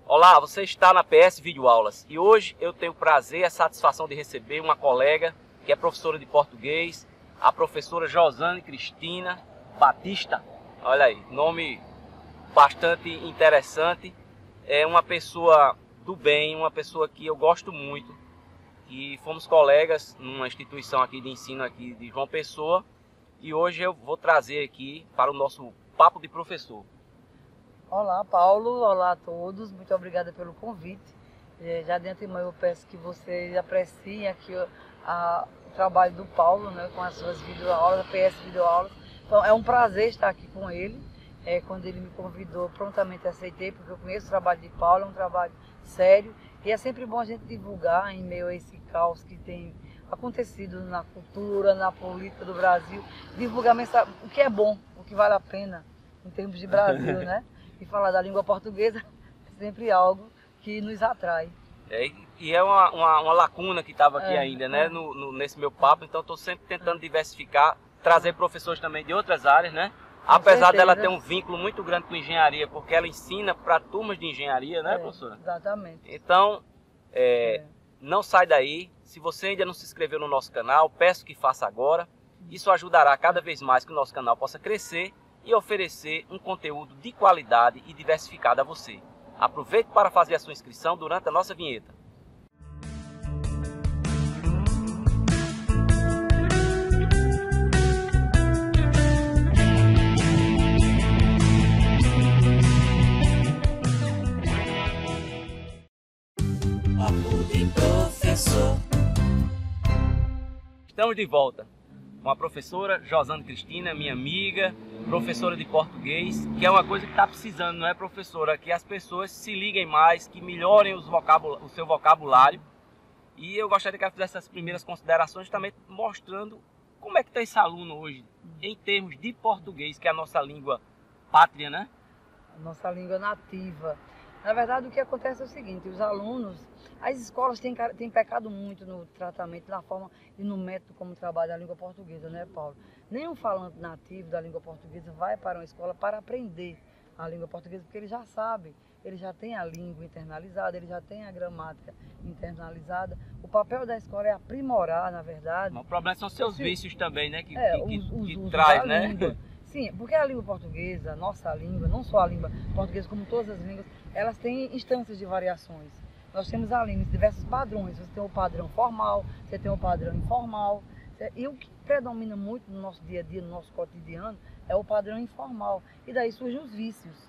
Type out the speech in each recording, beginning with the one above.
Olá, você está na PS Videoaulas e hoje eu tenho o prazer e a satisfação de receber uma colega que é professora de português, a professora Josane Cristina Batista. Olha aí, nome bastante interessante. É uma pessoa do bem, uma pessoa que eu gosto muito. E fomos colegas numa instituição aqui de ensino aqui de João Pessoa. E hoje eu vou trazer aqui para o nosso Papo de Professor. Olá, Paulo. Olá a todos. Muito obrigada pelo convite. Já de antemão eu peço que vocês apreciem aqui o trabalho do Paulo, né, com as suas videoaulas, a PS Videoaulas. Então, é um prazer estar aqui com ele. Quando ele me convidou, prontamente aceitei, porque eu conheço o trabalho de Paulo, é um trabalho sério. E é sempre bom a gente divulgar em meio a esse caos que tem acontecido na cultura, na política do Brasil. Divulgar mensagem, o que é bom, o que vale a pena em termos de Brasil, né? E falar da língua portuguesa é sempre algo que nos atrai. E é uma lacuna que estava aqui ainda, né? Nesse meu papo, então estou sempre tentando diversificar, trazer professores também de outras áreas, né? Apesar dela ter um vínculo muito grande com engenharia, porque ela ensina para turmas de engenharia, né, professora? Exatamente. Então, não sai daí. Se você ainda não se inscreveu no nosso canal, peço que faça agora. Isso ajudará cada vez mais que o nosso canal possa crescer e oferecer um conteúdo de qualidade e diversificado a você. Aproveite para fazer a sua inscrição durante a nossa vinheta. Papo de Professor. Estamos de volta com a professora Josane Cristina, minha amiga, professora de português, que é uma coisa que está precisando, não é, professora? Que as pessoas se liguem mais, que melhorem o seu vocabulário. E eu gostaria que ela fizesse essas primeiras considerações também mostrando como é que está esse aluno hoje, em termos de português, que é a nossa língua pátria, né? A nossa língua nativa. Na verdade, o que acontece é o seguinte, os alunos, as escolas têm pecado muito no tratamento, na forma e no método como trabalha a língua portuguesa, né, Paulo? Nenhum falante nativo da língua portuguesa vai para uma escola para aprender a língua portuguesa, porque ele já sabe, ele já tem a língua internalizada, ele já tem a gramática internalizada. O papel da escola é aprimorar, na verdade. O problema são seus vícios também, né, que os traz, né? Língua. Sim, porque a língua portuguesa, a nossa língua, não só a língua portuguesa, como todas as línguas, elas têm instâncias de variações. Nós temos a língua, diversos padrões. Você tem o padrão formal, você tem o padrão informal. E o que predomina muito no nosso dia a dia, no nosso cotidiano, é o padrão informal. E daí surgem os vícios.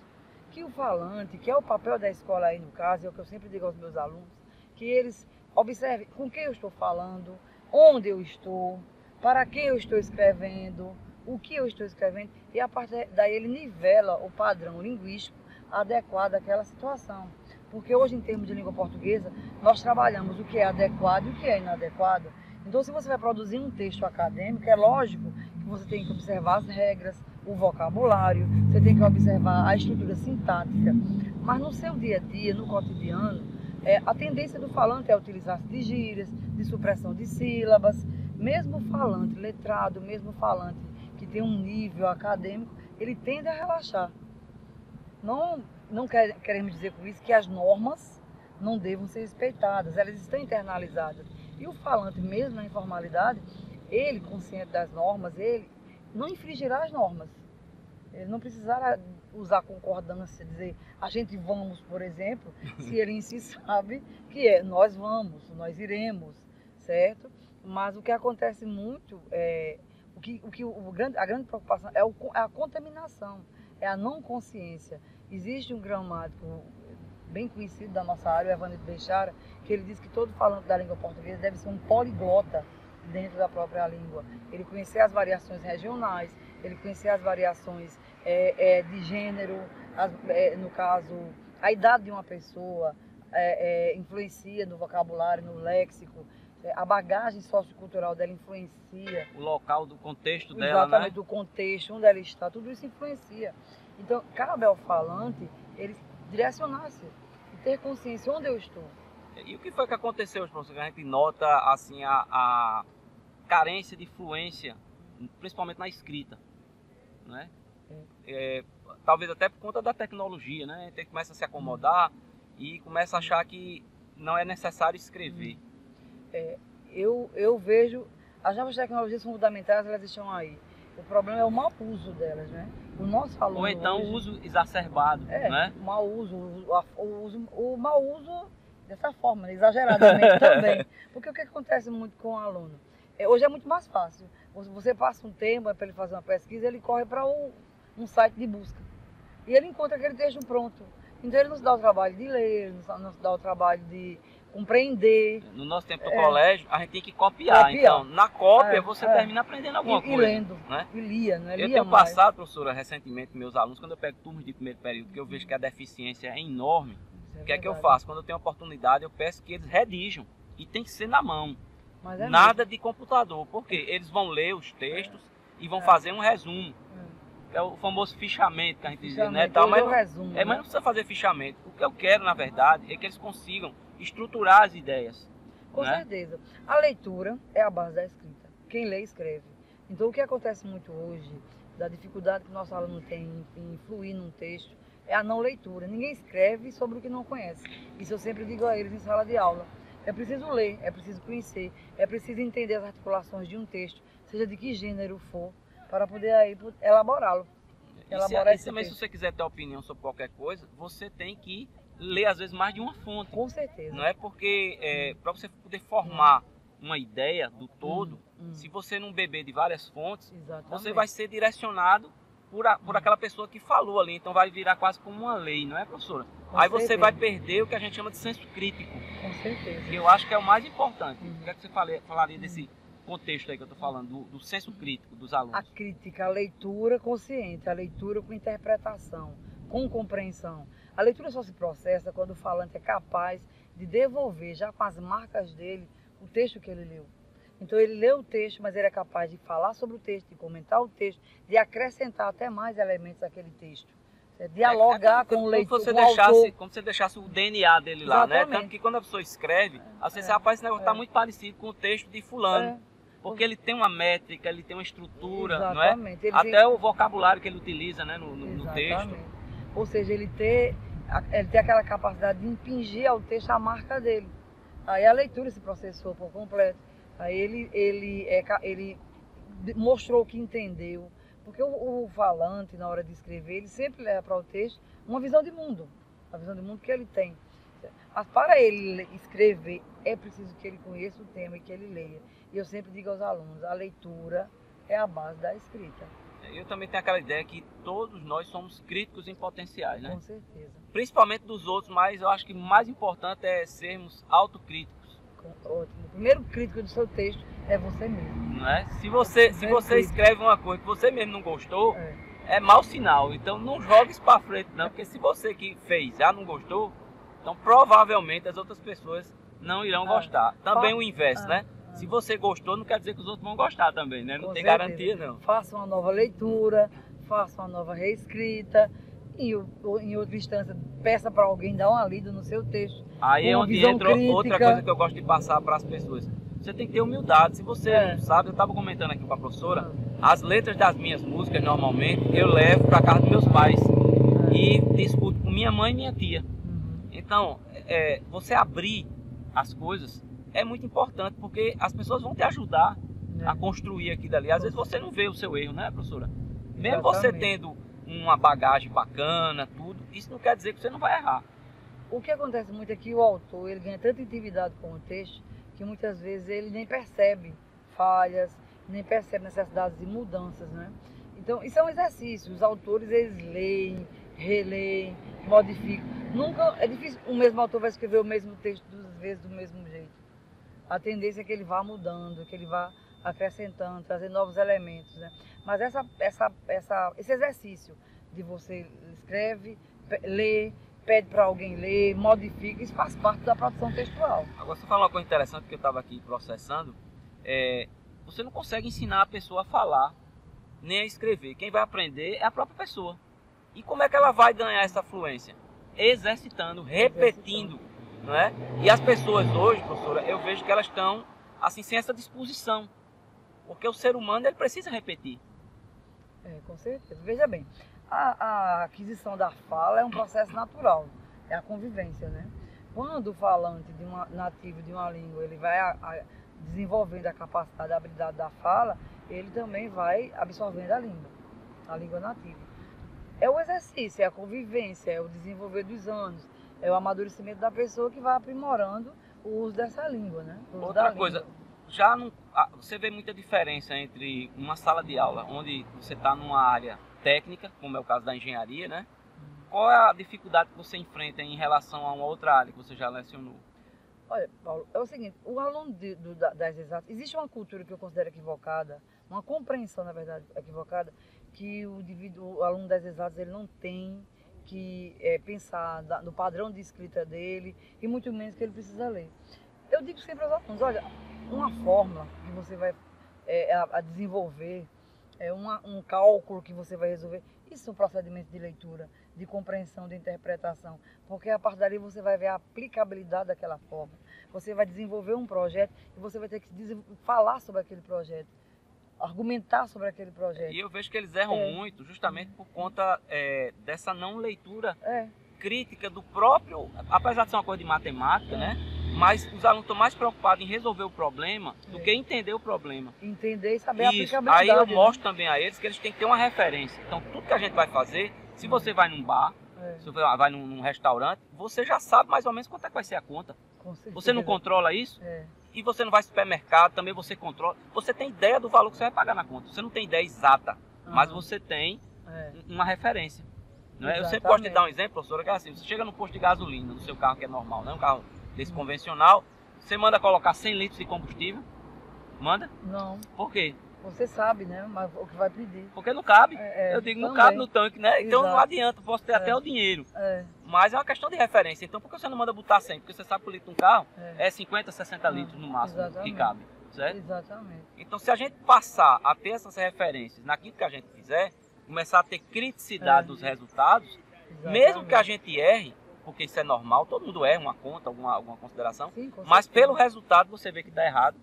Que o falante, que é o papel da escola aí no caso, é o que eu sempre digo aos meus alunos, que eles observem com quem eu estou falando, onde eu estou, para quem eu estou escrevendo, o que eu estou escrevendo, e a partir daí ele nivela o padrão linguístico adequado àquela situação. Porque hoje, em termos de língua portuguesa, nós trabalhamos o que é adequado e o que é inadequado. Então, se você vai produzir um texto acadêmico, é lógico que você tem que observar as regras, o vocabulário, você tem que observar a estrutura sintática. Mas no seu dia a dia, no cotidiano, a tendência do falante é utilizar-se de gírias, de supressão de sílabas. Mesmo falante letrado, mesmo falante que tem um nível acadêmico, ele tende a relaxar. Não queremos dizer com isso que as normas não devam ser respeitadas, elas estão internalizadas. E o falante, mesmo na informalidade, ele, consciente das normas, ele não infringirá as normas. Ele não precisará usar concordância, dizer a gente vamos, por exemplo, se ele em si sabe que nós vamos, nós iremos, certo? Mas o que acontece muito a grande preocupação é a contaminação, é a não consciência. Existe um gramático bem conhecido da nossa área, o Evandro Bechara, que ele diz que todo falante da língua portuguesa deve ser um poliglota dentro da própria língua. Ele conhecer as variações regionais, ele conhecer as variações de gênero, no caso, a idade de uma pessoa influencia no vocabulário, no léxico. A bagagem sociocultural dela influencia. O local do contexto dela, exatamente, né? do contexto, onde ela está, tudo isso influencia. Então, cabe ao falante ele direcionar-se e ter consciência onde eu estou. E o que foi que aconteceu, professor? A gente nota assim, a carência de fluência, principalmente na escrita, né? Talvez até por conta da tecnologia, né? A gente começa a se acomodar e começa a achar que não é necessário escrever. Eu vejo, as novas tecnologias são fundamentais, elas estão aí. O problema é o mau uso delas, né? O nosso aluno Ou então hoje, o uso exacerbado, né? O mau uso, o mau uso dessa forma, né? Exageradamente também. Porque o que acontece muito com o aluno? Hoje é muito mais fácil. Você passa um tempo para ele fazer uma pesquisa, ele corre para um site de busca. E ele encontra aquele texto pronto. Então ele não se dá o trabalho de ler, não se dá o trabalho de compreender. No nosso tempo do colégio, a gente tem que copiar. Então, na cópia, você termina aprendendo alguma coisa. E lendo, né? e lia, né? Eu tenho passado, professora, recentemente com meus alunos, quando eu pego turmas de primeiro período, que eu vejo que a deficiência é enorme, o que é que eu faço? Quando eu tenho oportunidade, eu peço que eles redigam. E tem que ser na mão. Nada de computador. Porque eles vão ler os textos e vão fazer um resumo. É o famoso fichamento que a gente diz, né? Mas não precisa fazer fichamento. O que eu quero, na verdade, é que eles consigam estruturar as ideias. Com certeza. A leitura é a base da escrita. Quem lê, escreve. Então, o que acontece muito hoje, da dificuldade que o nosso aluno tem em influir num texto, é a não leitura. Ninguém escreve sobre o que não conhece. Isso eu sempre digo a eles em sala de aula. É preciso ler, é preciso conhecer, é preciso entender as articulações de um texto, seja de que gênero for, para poder aí elaborá-lo. E também, se você quiser ter opinião sobre qualquer coisa, você tem que ler, às vezes, mais de uma fonte. Com certeza. Não é porque, para você poder formar uma ideia do todo, se você não beber de várias fontes, você vai ser direcionado por aquela pessoa que falou ali. Então vai virar quase como uma lei, não é, professora? Aí você vai perder o que a gente chama de senso crítico. Com certeza. Que eu acho que é o mais importante. O que é que você falaria desse contexto aí que eu estou falando, do senso crítico dos alunos? A crítica, a leitura consciente, a leitura com interpretação, com compreensão. A leitura só se processa quando o falante é capaz de devolver, já com as marcas dele, o texto que ele leu. Então ele leu o texto, mas ele é capaz de falar sobre o texto, de comentar o texto, de acrescentar até mais elementos daquele texto. Dialogar com o leitor, como se deixasse o DNA dele lá, exatamente, né? Tanto que quando a pessoa escreve, você sabe, rapaz, esse negócio está muito parecido com o texto de fulano. Porque ele tem uma métrica, ele tem uma estrutura, não é? Até o vocabulário que ele utiliza, né, no texto. Ou seja, ele tem aquela capacidade de impingir ao texto a marca dele. Aí a leitura se processou por completo. Aí ele mostrou que entendeu. Porque o falante, na hora de escrever, ele sempre leva para o texto uma visão de mundo. A visão de mundo que ele tem. Mas para ele escrever, é preciso que ele conheça o tema e que ele leia. E eu sempre digo aos alunos, a leitura é a base da escrita. Eu também tenho aquela ideia que todos nós somos críticos em potenciais, né? Com certeza. Principalmente dos outros, mas eu acho que o mais importante é sermos autocríticos. Ótimo. O primeiro crítico do seu texto é você mesmo. Não é? Se você escreve uma coisa que você mesmo não gostou, é mau sinal. Então não jogue isso para frente, não. Porque se você que fez já não gostou, então provavelmente as outras pessoas não irão gostar. Também o inverso, né? Se você gostou, não quer dizer que os outros vão gostar também, né? Não tem garantia, não. Faça uma nova leitura, faça uma nova reescrita. E em outra instância, peça para alguém dar uma lida no seu texto. Aí é onde entra outra coisa que eu gosto de passar para as pessoas. Você tem que ter humildade. Se você não sabe, eu estava comentando aqui com a professora, as letras das minhas músicas, normalmente, eu levo para casa dos meus pais e discuto com minha mãe e minha tia. Então, você abrir as coisas é muito importante, porque as pessoas vão te ajudar a construir aqui e dali. Às vezes você não vê o seu erro, né, professora? Mesmo você tendo uma bagagem bacana, tudo, isso não quer dizer que você não vai errar. O que acontece muito é que o autor, ele ganha tanta intimidade com o texto, que muitas vezes ele nem percebe falhas, nem percebe necessidades de mudanças, né? Então, isso é um exercício. Os autores, eles leem, releem, modificam. Nunca, é difícil, o mesmo autor vai escrever o mesmo texto 2 vezes do mesmo jeito. A tendência é que ele vá mudando, que ele vá acrescentando, trazendo novos elementos, né? Mas esse exercício de você escreve, lê, pede para alguém ler, modifica, isso faz parte da produção textual. Agora, você falou uma coisa interessante que eu estava aqui processando, você não consegue ensinar a pessoa a falar, nem a escrever. Quem vai aprender é a própria pessoa. E como é que ela vai ganhar essa fluência? Exercitando, repetindo, não é? E as pessoas hoje, professora, eu vejo que elas estão assim, sem essa disposição. Porque o ser humano, ele precisa repetir. Com certeza. Veja bem, a aquisição da fala é um processo natural. é a convivência, né? Quando o falante nativo de uma língua, ele vai desenvolvendo a capacidade, a habilidade da fala, ele também vai absorvendo a língua nativa. É o exercício, é a convivência, é o desenvolver dos anos, é o amadurecimento da pessoa que vai aprimorando o uso dessa língua, né? Outra coisa, você vê muita diferença entre uma sala de aula onde você está numa área técnica, como é o caso da engenharia, né? Qual é a dificuldade que você enfrenta em relação a uma outra área que você já lecionou? Olha, Paulo, é o seguinte, o aluno das exatas, existe uma cultura que eu considero equivocada, uma compreensão, na verdade, equivocada, que o aluno das exatas ele não tem que pensar no padrão de escrita dele e muito menos que ele precisa ler. Eu digo sempre aos alunos, olha, uma fórmula que você vai a desenvolver, um cálculo que você vai resolver, isso são procedimentos de leitura, de compreensão, de interpretação, porque a partir dali você vai ver a aplicabilidade daquela forma. Você vai desenvolver um projeto e você vai ter que falar sobre aquele projeto, argumentar sobre aquele projeto. E eu vejo que eles erram muito justamente por conta dessa não leitura crítica do próprio, apesar de ser uma coisa de matemática, né? Mas os alunos estão mais preocupados em resolver o problema do que entender o problema. Entender e saber a Isso. aplicabilidade. Aí eu mostro também a eles que eles têm que ter uma referência. Então, tudo que a gente vai fazer, se você vai num bar, se você vai num restaurante, você já sabe mais ou menos quanto é que vai ser a conta. Com certeza. Você não controla isso? E você não vai ao supermercado, também você controla. Você tem ideia do valor que você vai pagar na conta. Você não tem ideia exata, mas você tem uma referência. Não é? Eu sempre gosto de dar um exemplo, professora, que é assim, você chega no posto de gasolina, no seu carro que é normal, não é um carro desse convencional, você manda colocar 100 litros de combustível? Manda? Não. Por quê? Você sabe, né? Mas o que vai pedir. Porque não cabe. Eu digo, não cabe no tanque, né? Então Exato. não adianta, posso ter até o dinheiro. Mas é uma questão de referência. Então por que você não manda botar 100? Porque você sabe que o litro de um carro é 50, 60 litros no máximo que cabe. Certo? Exatamente. Então se a gente passar a ter essas referências naquilo que a gente fizer, começar a ter criticidade dos resultados, mesmo que a gente erre, porque isso é normal, todo mundo erra uma conta, alguma consideração, sim, mas pelo resultado você vê que está errado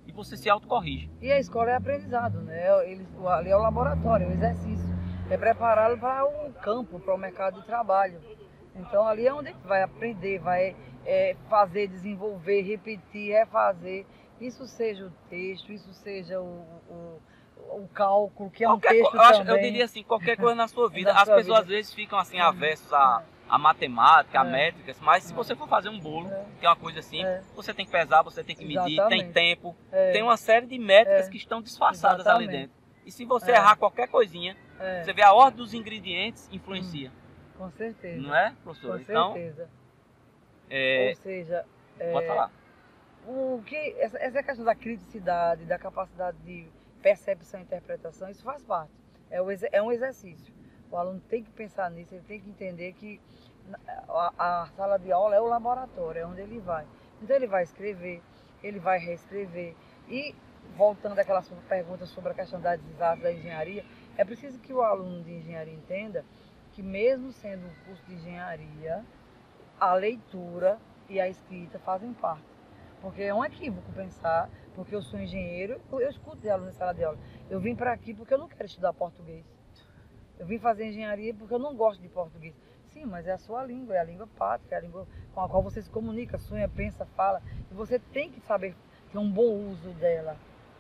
e você se autocorrige. E a escola é aprendizado, né? Ali é o laboratório, é o exercício, é prepará-lo para o campo, para o mercado de trabalho. Então ali é onde vai aprender, vai fazer, desenvolver, repetir, refazer. Isso seja o texto, isso seja o cálculo, que é um texto também. Eu diria assim, qualquer coisa na sua vida. As pessoas às vezes ficam assim avessos a matemática, a métricas, mas se você for fazer um bolo, que é uma coisa assim, você tem que pesar, você tem que medir, tem tempo, tem uma série de métricas que estão disfarçadas ali dentro. E se você errar qualquer coisinha, você vê a ordem dos ingredientes influencia. Com certeza. Não é, professor? Com certeza. Ou seja, pode falar. Essa questão da criticidade, da capacidade de percepção e interpretação, isso faz parte. É um exercício. O aluno tem que pensar nisso, ele tem que entender que a sala de aula é o laboratório, é onde ele vai. Então ele vai escrever, ele vai reescrever. E, voltando àquelas perguntas sobre a questão das exatas da engenharia, é preciso que o aluno de engenharia entenda que mesmo sendo um curso de engenharia, a leitura e a escrita fazem parte. Porque é um equívoco pensar, porque eu sou engenheiro, eu escuto de aluno em sala de aula. Eu vim para aqui porque eu não quero estudar português. Eu vim fazer engenharia porque eu não gosto de português. Sim, mas é a sua língua, é a língua pátria, é a língua com a qual você se comunica, sonha, pensa, fala. E você tem que saber ter um bom uso dela,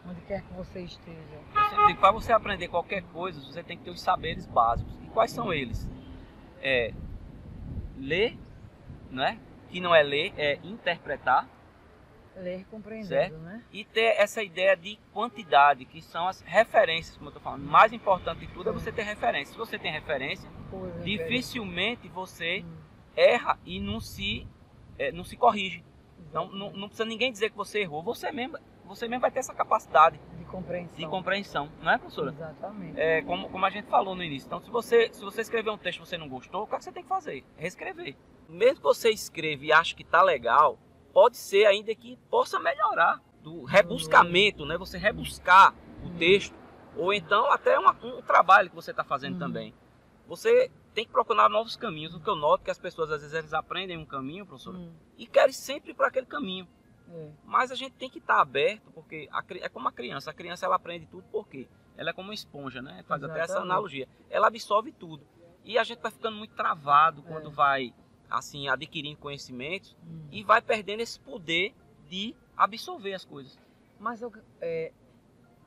onde quer que você esteja. Eu sempre digo, para você aprender qualquer coisa, você tem que ter os saberes básicos. E quais são eles? Ler, né? Que não é ler, é interpretar. Ler compreendendo, certo? Né? E ter essa ideia de quantidade, que são as referências, como eu estou falando. O mais importante de tudo é você ter referência. Se você tem referência, dificilmente você erra e não se corrige. Então não precisa ninguém dizer que você errou. Você mesmo vai ter essa capacidade de compreensão. Não é, professora? Exatamente. Como a gente falou no início. Então, se você escrever um texto e você não gostou, o que você tem que fazer? Reescrever. Mesmo que você escreva e ache que está legal, pode ser ainda que possa melhorar do rebuscamento, né? Você rebuscar o texto, ou então até um trabalho que você está fazendo também. Você tem que procurar novos caminhos. O que eu noto é que as pessoas às vezes eles aprendem um caminho, professor, e querem sempre ir para aquele caminho. Mas a gente tem que estar aberto, porque é como a criança ela aprende tudo porque ela é como uma esponja, né? Faz até essa analogia. Ela absorve tudo. E a gente vai ficando muito travado quando vai assim, adquirindo conhecimentos e vai perdendo esse poder de absorver as coisas. Mas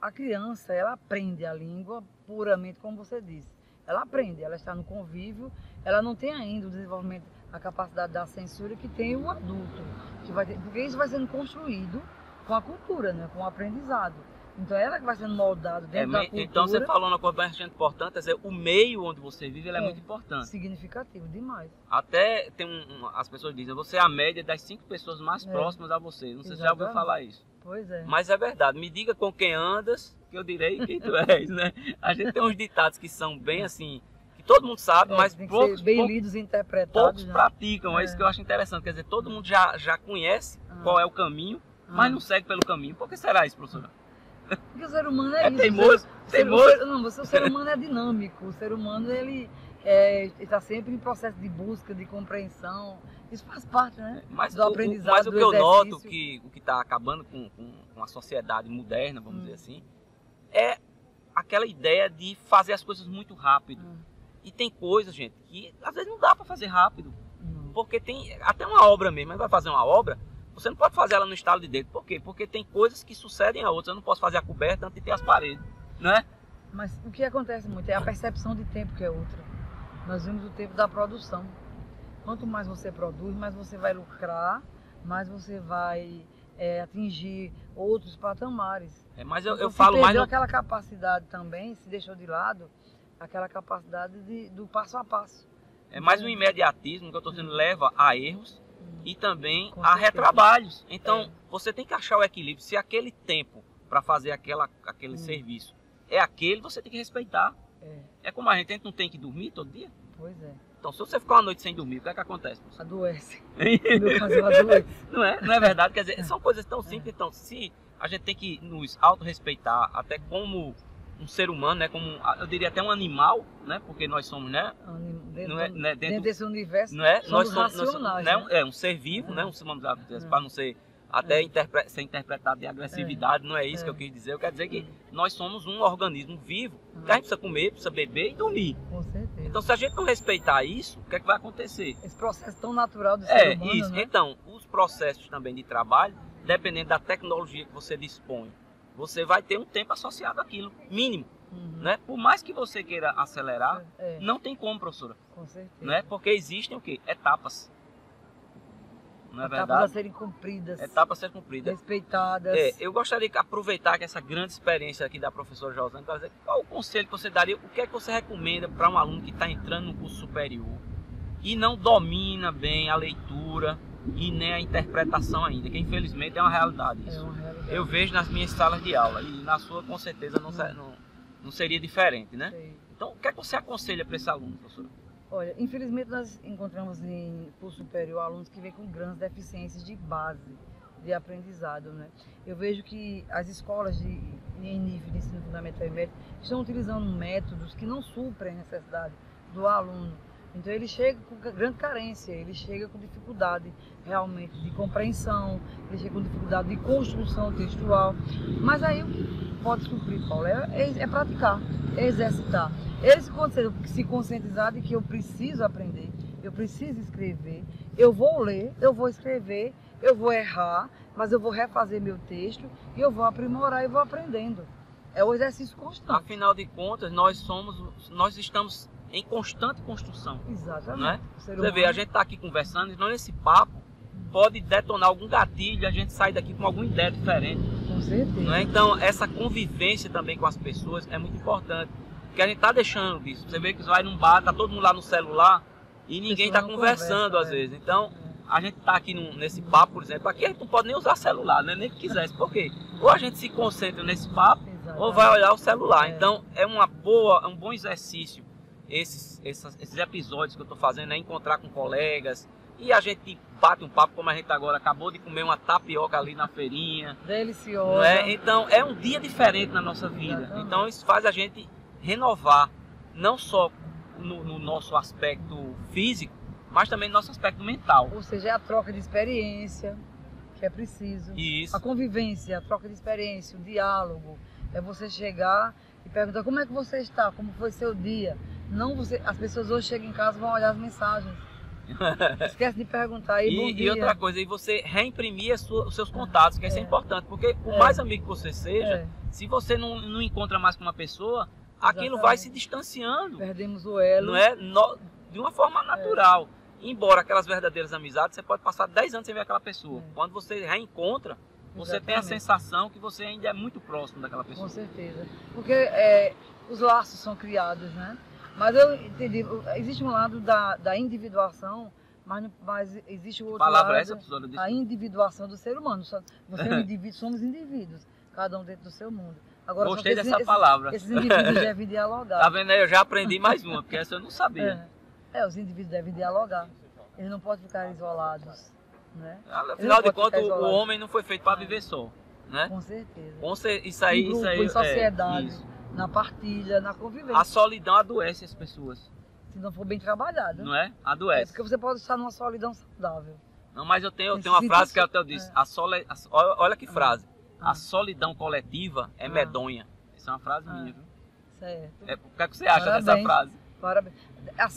a criança, ela aprende a língua puramente, como você disse. Ela aprende, ela está no convívio, ela não tem ainda o desenvolvimento, a capacidade da censura que tem o adulto. Que vai ter, porque isso vai sendo construído com a cultura, né? Com o aprendizado. Então ela que vai sendo moldada dentro da cultura. Então você falou uma coisa bastante importante, quer dizer, o meio onde você vive é muito importante. Significativo demais. Até tem as pessoas dizem, você é a média das 5 pessoas mais próximas a você. Não sei se já ouviu falar isso. Pois é. Mas é verdade, me diga com quem andas, que eu direi quem tu és, né? A gente tem uns ditados que são bem assim, que todo mundo sabe, mas poucos, bem lidos e interpretados. Poucos praticam, é isso que eu acho interessante. Quer dizer, todo mundo já conhece qual é o caminho, mas não segue pelo caminho. Por que será isso, professora? Porque o ser humano é isso. Teimoso? O ser humano é dinâmico. O ser humano, ele está sempre em processo de busca, de compreensão. Isso faz parte, né? Do aprendizado, mas o que eu noto, que o que está acabando com a sociedade moderna, vamos dizer assim, é aquela ideia de fazer as coisas muito rápido. E tem coisas, gente, que às vezes não dá para fazer rápido. Porque tem até uma obra mesmo, mas vai fazer uma obra, você não pode fazer ela no estalo de dedo. Por quê? Porque tem coisas que sucedem a outras. Eu não posso fazer a coberta antes de ter as paredes, não é? Mas o que acontece muito é a percepção de tempo que é outra. Nós vimos o tempo da produção. Quanto mais você produz, mais você vai lucrar, mais você vai atingir outros patamares. Mas eu falo mais... Perdeu aquela capacidade também, se deixou de lado, aquela capacidade do passo a passo. É mais um imediatismo que eu estou dizendo, leva a erros e também a retrabalhos. Então, você tem que achar o equilíbrio. Se aquele tempo para fazer aquele serviço é aquele, você tem que respeitar. É como a gente não tem que dormir todo dia. Pois é. Então, se você ficar uma noite sem dormir, o que é que acontece? Adoece. No meu caso, eu adoece. Não é verdade? Quer dizer, são coisas tão simples. Então, se a gente tem que nos autorrespeitar, até como um ser humano, né? Como eu diria até um animal, né? Porque nós somos, né? Dentro desse universo, não é? Somos racionais, né? É um ser vivo, né? Para não ser até ser interpretado de agressividade, não é isso que eu quis dizer. Eu quero dizer que nós somos um organismo vivo, que a gente precisa comer, precisa beber e dormir. Com certeza. Então, se a gente não respeitar isso, o que é que vai acontecer? Esse processo tão natural do ser humano, isso. Né? Então, os processos também de trabalho, dependendo da tecnologia que você dispõe, você vai ter um tempo associado àquilo, mínimo. Né? Por mais que você queira acelerar, não tem como, professora. Com certeza. Né? Porque existem o quê? Etapas. Não é verdade? Etapas a serem cumpridas. Etapas a serem cumpridas. Respeitadas. Eu gostaria de aproveitar que essa grande experiência aqui da professora Josane, para dizer qual o conselho que você daria, o que é que você recomenda para um aluno que está entrando no curso superior e não domina bem a leitura e nem a interpretação ainda, que infelizmente é uma realidade isso. É uma realidade. Eu vejo nas minhas salas de aula e na sua com certeza não seria diferente, né? Sei. Então, o que é que você aconselha para esse aluno, professora? Olha, infelizmente nós encontramos em curso superior alunos que vêm com grandes deficiências de base de aprendizado, né? Eu vejo que as escolas em nível de ensino fundamental e médio estão utilizando métodos que não suprem a necessidade do aluno. Então ele chega com grande carência, ele chega com dificuldade realmente de compreensão, ele chega com dificuldade de construção textual. Mas aí o que pode suprir, Paulo, é praticar, é exercitar. Ele se conscientizar de que eu preciso aprender, eu preciso escrever, eu vou ler, eu vou escrever, eu vou errar, mas eu vou refazer meu texto e eu vou aprimorar e vou aprendendo. É o exercício constante. Afinal de contas, nós estamos em constante construção. Exatamente. Não é? Você vê, a gente está aqui conversando, e não nesse papo pode detonar algum gatilho, a gente sai daqui com alguma ideia diferente. Com certeza. Não é? Então, essa convivência também com as pessoas é muito importante. Porque a gente está deixando disso. Você vê que vai num bar, tá todo mundo lá no celular e ninguém está conversando às vezes. Então, a gente está aqui nesse papo, por exemplo, aqui a gente não pode nem usar celular, né? Nem que quisesse. Por quê? Ou a gente se concentra nesse papo, ou vai olhar o celular. Então, é um bom exercício esses episódios que eu estou fazendo, é encontrar com colegas e a gente bate um papo, como a gente agora acabou de comer uma tapioca ali na feirinha. Deliciosa. Não é? Então, é um dia diferente na nossa vida. Exatamente. Então, isso faz a gente renovar, não só no nosso aspecto físico, mas também no nosso aspecto mental. Ou seja, é a troca de experiência que é preciso. Isso. A convivência, a troca de experiência, o diálogo. É você chegar e perguntar como é que você está, como foi seu dia. Não as pessoas hoje chegam em casa e vão olhar as mensagens. Esquece de perguntar aí, bom dia. E outra coisa, e você reimprimir os seus contatos, que isso é importante, porque por mais amigo que você seja, se você não encontra mais com uma pessoa, aquilo vai se distanciando. Perdemos o elo. Não é? De uma forma natural. Embora aquelas verdadeiras amizades, você pode passar 10 anos sem ver aquela pessoa. Quando você reencontra, você tem a sensação que você ainda é muito próximo daquela pessoa. Com certeza. Porque os laços são criados, né? Mas eu entendi, existe um lado da individuação, mas existe o outro palavra lado, essa, professora? a individuação do ser humano. Você é um indivíduo, somos indivíduos, cada um dentro do seu mundo. Agora, gostei dessa palavra. Esses indivíduos devem dialogar. Tá vendo aí? Eu já aprendi mais uma, porque essa eu não sabia. Os indivíduos devem dialogar. Eles não podem ficar isolados, né? Afinal de contas, o homem não foi feito para viver só, né? Com certeza. Isso aí, em grupo, em sociedade, na partilha, na convivência. A solidão adoece as pessoas. Se não for bem trabalhado. Não é? Adoece. Porque você pode estar numa solidão saudável. Não, mas eu tenho uma frase que eu disse. Olha que frase. A solidão coletiva é medonha. Essa é uma frase minha, viu? Certo. O que você acha dessa frase? Parabéns.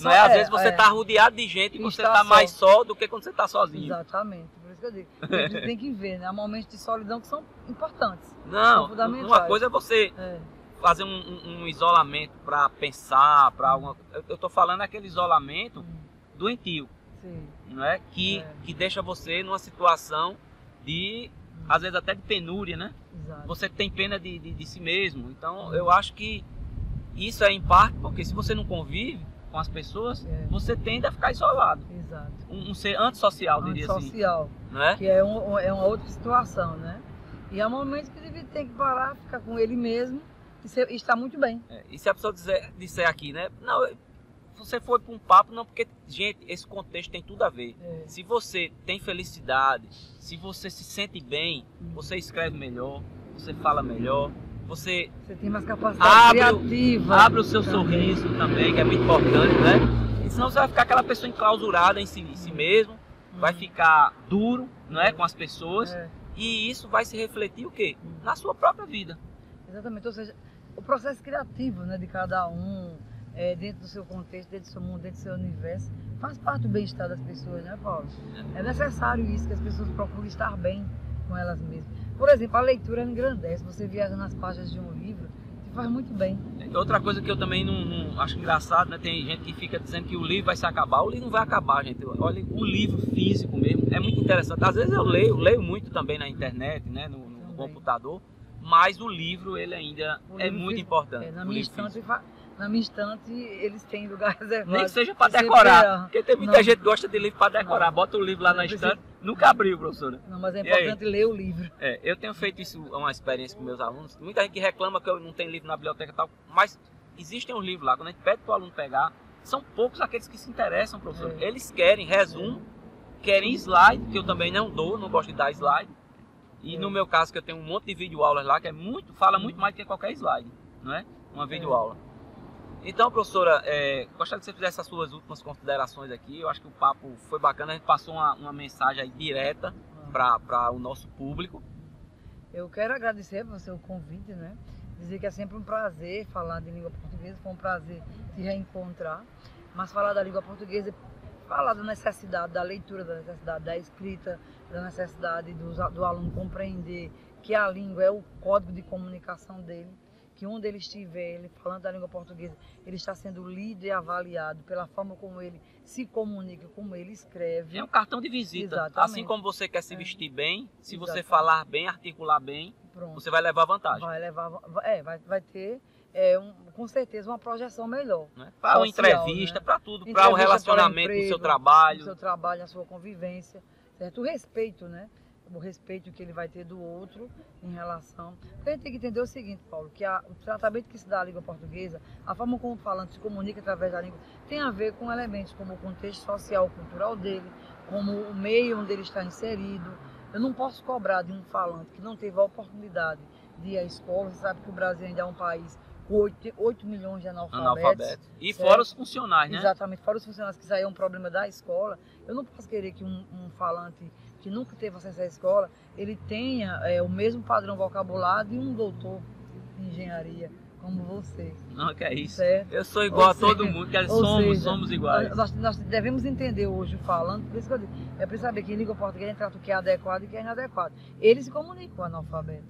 Não é? Às vezes você está rodeado de gente e você está mais só do que quando você está sozinho. Exatamente. Por isso que eu digo. Você tem que ver, né? Há momentos de solidão que são importantes. Não, uma coisa é você fazer um isolamento para pensar, para alguma. Eu estou falando aquele isolamento doentio. Sim. Não é? Que deixa você numa situação de, às vezes até de penúria, né? Exato. Você tem pena de si mesmo. Então eu acho que isso é em parte porque se você não convive com as pessoas, você tende a ficar isolado. Exato. Um ser antissocial, diria assim. Antissocial. Não é? Que é uma outra situação, né? E há momentos que ele tem que parar, ficar com ele mesmo e estar muito bem. E se a pessoa disser aqui, né? Não, você foi para um papo, não, porque, gente, esse contexto tem tudo a ver. Se você tem felicidade, se você se sente bem, você escreve melhor, você fala melhor, você tem mais capacidade criativa. Abre o seu sorriso também, que é muito importante, né? E senão você vai ficar aquela pessoa enclausurada em si mesmo, vai ficar duro, não é, com as pessoas, e isso vai se refletir o quê? Na sua própria vida. Exatamente, ou seja, o processo criativo, né, de cada um, dentro do seu contexto, dentro do seu mundo, dentro do seu universo, faz parte do bem-estar das pessoas, né, Paulo? É necessário isso, que as pessoas procurem estar bem com elas mesmas. Por exemplo, a leitura engrandece. Você viaja nas páginas de um livro, te faz muito bem. Outra coisa que eu também não acho engraçado, né? Tem gente que fica dizendo que o livro vai se acabar. O livro não vai acabar, gente. Olha, o livro físico mesmo é muito interessante. Às vezes eu leio muito também na internet, né? No computador. Mas o livro, ele ainda é muito importante. Na minha estante, eles têm lugar reservado. Nem que seja para decorar. Porque tem muita gente que gosta de livro para decorar. Bota o livro lá na estante. Nunca abriu, professora. Não, mas é importante ler o livro. Eu tenho feito isso, uma experiência com meus alunos. Muita gente que reclama que eu não tenho livro na biblioteca e tal. Mas existem uns livros lá. Quando a gente pede para o aluno pegar, são poucos aqueles que se interessam, professor. Eles querem resumo, querem slide, que eu também não gosto de dar slide. E no meu caso, que eu tenho um monte de videoaulas lá, que fala muito mais do que qualquer slide, não é? Uma videoaula. Então, professora, gostaria que você fizesse as suas últimas considerações aqui. Eu acho que o papo foi bacana, a gente passou uma mensagem aí direta para o nosso público. Eu quero agradecer por seu convite, né? Dizer que é sempre um prazer falar de língua portuguesa, foi um prazer te reencontrar. Mas falar da língua portuguesa, falar da necessidade da leitura, da necessidade da escrita, da necessidade do aluno compreender que a língua é o código de comunicação dele, que onde ele estiver, ele falando da língua portuguesa, ele está sendo lido e avaliado pela forma como ele se comunica, como ele escreve. É um cartão de visita. Exatamente. Assim como você quer se vestir bem, se você falar bem, articular bem, você vai levar vantagem. Vai ter, com certeza, uma projeção melhor. Né? Para uma entrevista, né? Para tudo, para o relacionamento do seu trabalho. Do seu trabalho, a sua convivência, certo? O respeito, né? O respeito que ele vai ter do outro em relação... Porque a gente tem que entender o seguinte, Paulo, que o tratamento que se dá à língua portuguesa, a forma como o falante se comunica através da língua, tem a ver com elementos como o contexto social, cultural dele, como o meio onde ele está inserido. Eu não posso cobrar de um falante que não teve a oportunidade de ir à escola. Você sabe que o Brasil ainda é um país com 8 milhões de analfabetos. E fora os funcionários, né? Exatamente, fora os funcionários, que isso aí é um problema da escola. Eu não posso querer que um falante que nunca teve acesso à escola, ele tenha o mesmo padrão vocabulário de um doutor de engenharia, como você. Não, que é isso. Certo? Eu sou igual Ou a todo seja, mundo, que ou seja, somos iguais. Nós devemos entender hoje falando, por isso que eu digo, é preciso saber que em língua portuguesa trata o que é adequado e o que é inadequado. Ele se comunica com o analfabeto.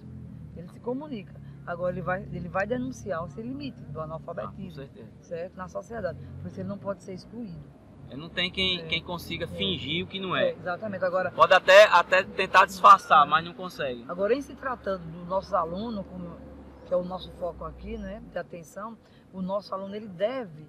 Ele se comunica. Agora ele vai denunciar esse limite do analfabetismo, com certeza. certo? Na sociedade. Por isso ele não pode ser excluído. Não tem quem consiga fingir o que não é. Exatamente. Agora, pode até tentar disfarçar, mas não consegue. Agora, em se tratando dos nossos alunos, que é o nosso foco aqui, né, de atenção, o nosso aluno ele deve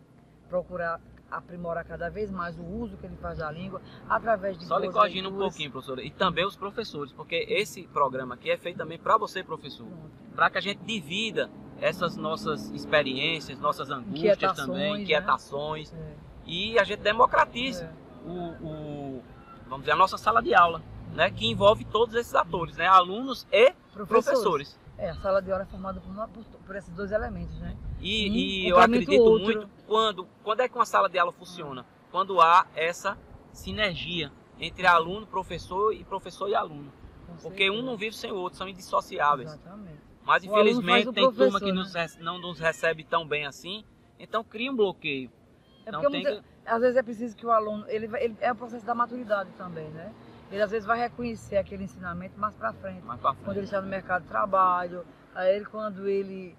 procurar aprimorar cada vez mais o uso que ele faz da língua através de Só lhe corrigindo um pouquinho, professora, e também os professores, porque esse programa aqui é feito também para você, professor, para que a gente divida essas nossas experiências, nossas angústias também, inquietações, né? E a gente democratize vamos dizer, a nossa sala de aula, né, que envolve todos esses atores, né, alunos e professores. A sala de aula é formada por esses dois elementos, né? E eu acredito muito quando é que uma sala de aula funciona? Quando há essa sinergia entre aluno, professor e aluno. Porque um não vive sem o outro, são indissociáveis. Exatamente. Mas infelizmente tem turma que não nos recebe tão bem assim, então cria um bloqueio. Às vezes é preciso que o aluno, ele é o processo da maturidade também, né? Ele às vezes vai reconhecer aquele ensinamento mais para frente, quando ele está no mercado de trabalho, quando ele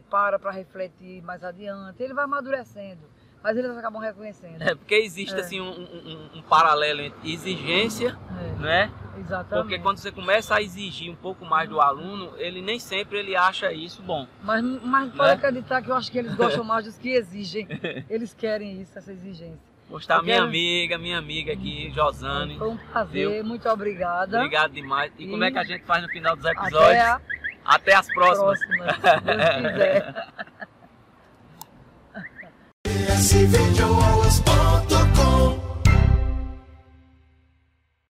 para refletir mais adiante, ele vai amadurecendo, mas eles acabam reconhecendo. Porque existe assim um paralelo entre exigência, né? Exatamente. Porque quando você começa a exigir um pouco mais do aluno, ele nem sempre ele acha isso bom. Mas pode acreditar que eu acho que eles gostam mais dos que exigem, eles querem isso, essa exigência. Gostar minha amiga aqui, Josane. Foi um prazer, muito obrigada. Obrigado demais. E como é que a gente faz no final dos episódios? Até as próximas. Se Deus quiser.